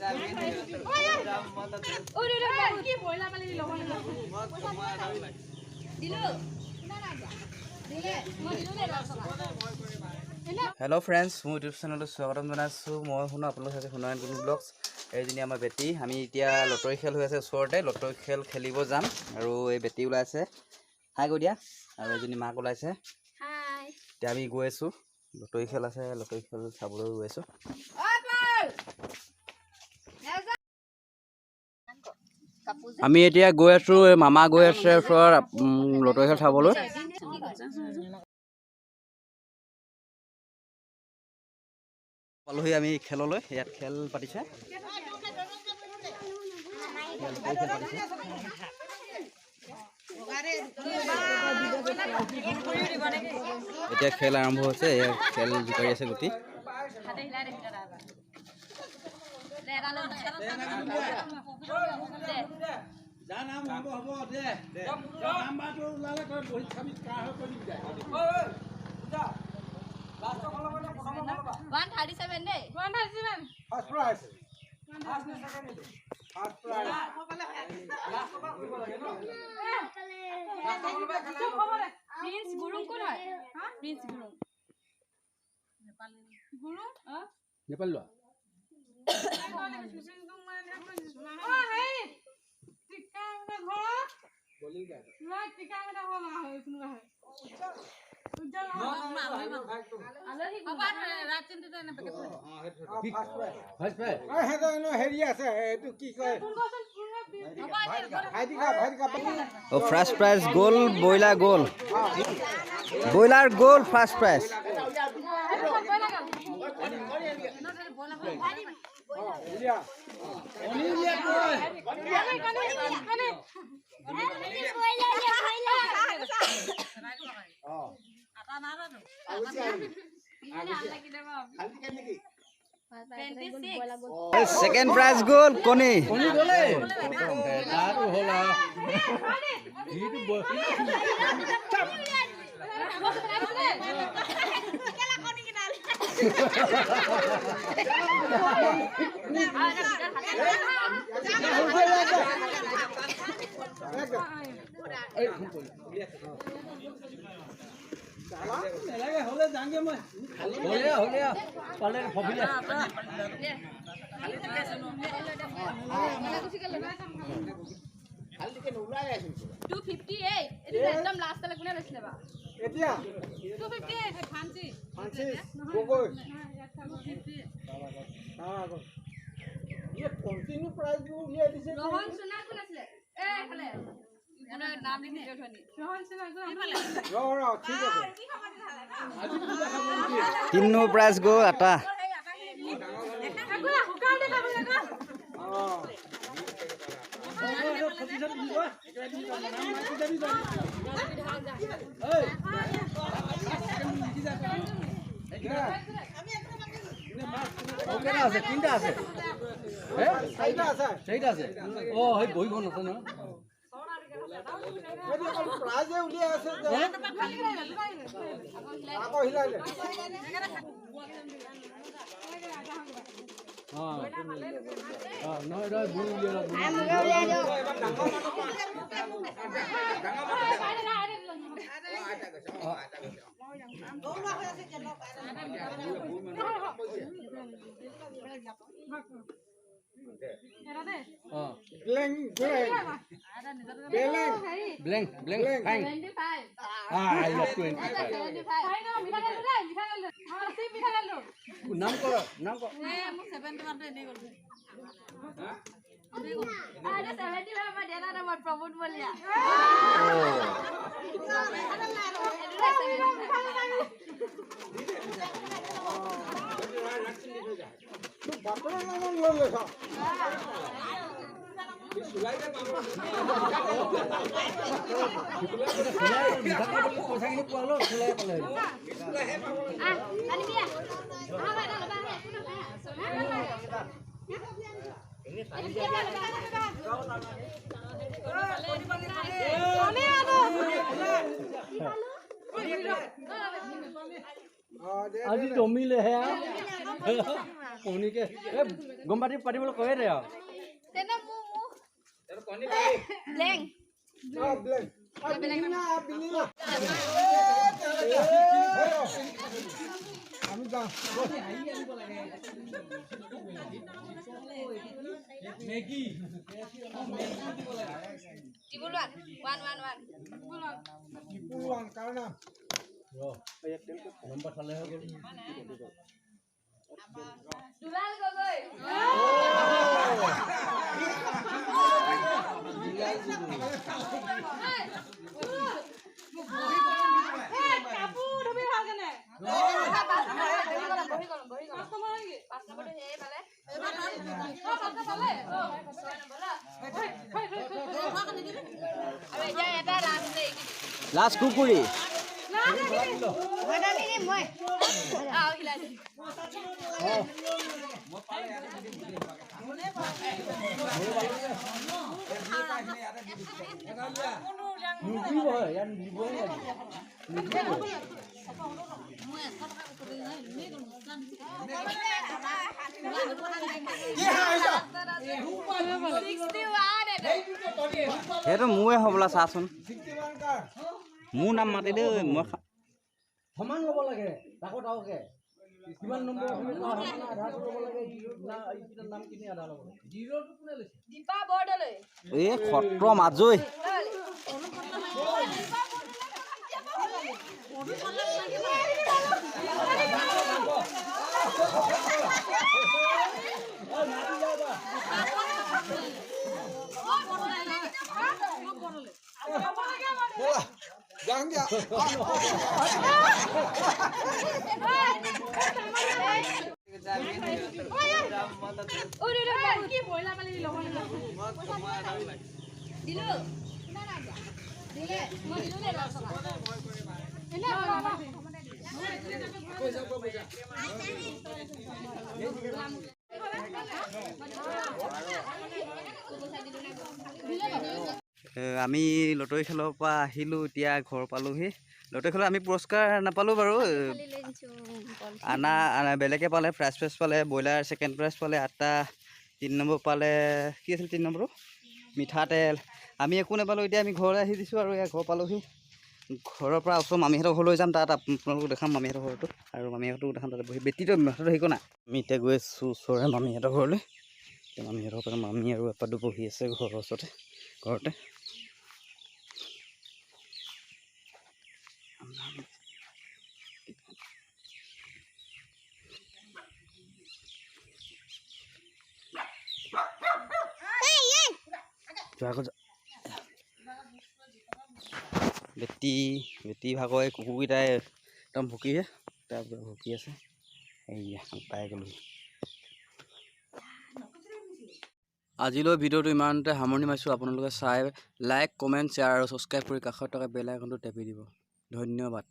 Hello friends মোৰ YouTube চেনেলত স্বাগতম জনাইছো মই শুনো আপোনালোক আছে শুনো এণ্ড গুণ ব্লগছ এইজনী আমাৰ বেটি আমি এতিয়া লটৰি খেল হৈ আছে ওচৰতে লটৰি খেল খেলিব যাম আৰু এই বেটি ওলাইছে হাই কৈ দিয়া আৰু এইজনী মাক ওলাইছে হাই এতিয়া আমি গৈ আছো লটৰি খেল আছে লটৰি খেল চাবলৈ গৈ আছো আমি এতিয়া গৈ আছো মামা গৈ আছে ওচৰ লটৰি খেল চাবলৈ পালোহি আমি খেললৈ ইয়াত খেল পাতিছে এতিয়া খেল আৰম্ভ হৈছে খেল জোকাৰি আছে গুটি Prince Gurung kau nak? Prince Gurung. Gurung? Nepal lo. Oh hey, tika mana kau? Boleh tak? Nah tika mana kau lah? Itu lah. Ujang. Apa ratin tu tak nampak tu? First prize. Hei tu no heriya se. Tu ki kau? Oh, first prize goal, boiler goal. Boiler goal, first prize. Second prize goal, Koni. Tinu prize goal ata. Tinta ase. Saida ase. Oh, hey boy kon ase na. Prize uliya ase. Ako hilale. No, ida bulu liya. Blank. Bang. 25. I love 25. Nam ko. Mu 71 ini gol. Ada 75 mah dia ada buat promote mulia. আজি জমিলেহে কণীকে গম পাতিবলৈ কৈয়ে দে আৰু আমি যাওঁ Maggi কাৰ নাম number চালে হৈ গ'ল দুলাল গগৈ কাপোৰ ধুবি ভালকেনে লাষ্ট কুকুৰি সেইটো মোৰে হ'বলা চাচোন মোৰ নাম মাতি দেই মই সমান হ'ব লাগে তাকো তাকে কিমান নম্বৰ আধাৰ ল'ব লাগে নাম কিনি আধাৰ ল'ব লাগে জিৰ'টো কোনে লৈছে দীপা বৰদলৈ এই সত্ৰ মাজৈ আমি লটাৰী খেলৰ পৰা আহিলোঁ এতিয়া ঘৰ পালোঁহি লটাৰী খেলত আমি পুৰস্কাৰ নাপালোঁ বাৰু বেলেগে পালে ফাৰ্ষ্ট প্ৰাইজ পালে ব্ৰইলাৰ ছেকেণ্ড প্ৰাইজ পালে 8টা 3 নম্বৰ পালে কি আছিল 3 নম্বৰটো মিঠাতেল আমি একো নাপালোঁ এতিয়া আমি ঘৰলৈ আহি দিছোঁ আৰু ঘৰ পালোঁহি ঘৰৰ পৰা ওচৰ মামীহঁতৰ ঘৰলৈ যাম তাত আপোনালোকক দেখাম মামীহঁতৰ ঘৰটো আৰু মামীহঁতক দেখাম তাতে বহি বেটিটো মাহঁতৰ শিকো না আমি এতিয়া গৈ আছোঁ ওচৰৰে মামীহঁতৰ ঘৰলৈ মামীহঁতৰ পৰা মামী আৰু এপাতো বহি আছে ঘৰৰ ওচৰতে ঘৰতে বেটি ভাগৰ এই কুকুৰকেইটাই একদম ভুকিছে তাৰপৰা ভুকি আছে এইয়া পাই গ'লো আজিলৈ ভিডিঅ'টো ইমানতে সামৰণি মাৰিছোঁ আপোনালোকে চাই লাইক কমেণ্ট শ্বেয়াৰ আৰু ছাবস্ক্ৰাইব কৰি কাষত থকা বেল আইকনটো টেপি দিব ধন্যবাদ।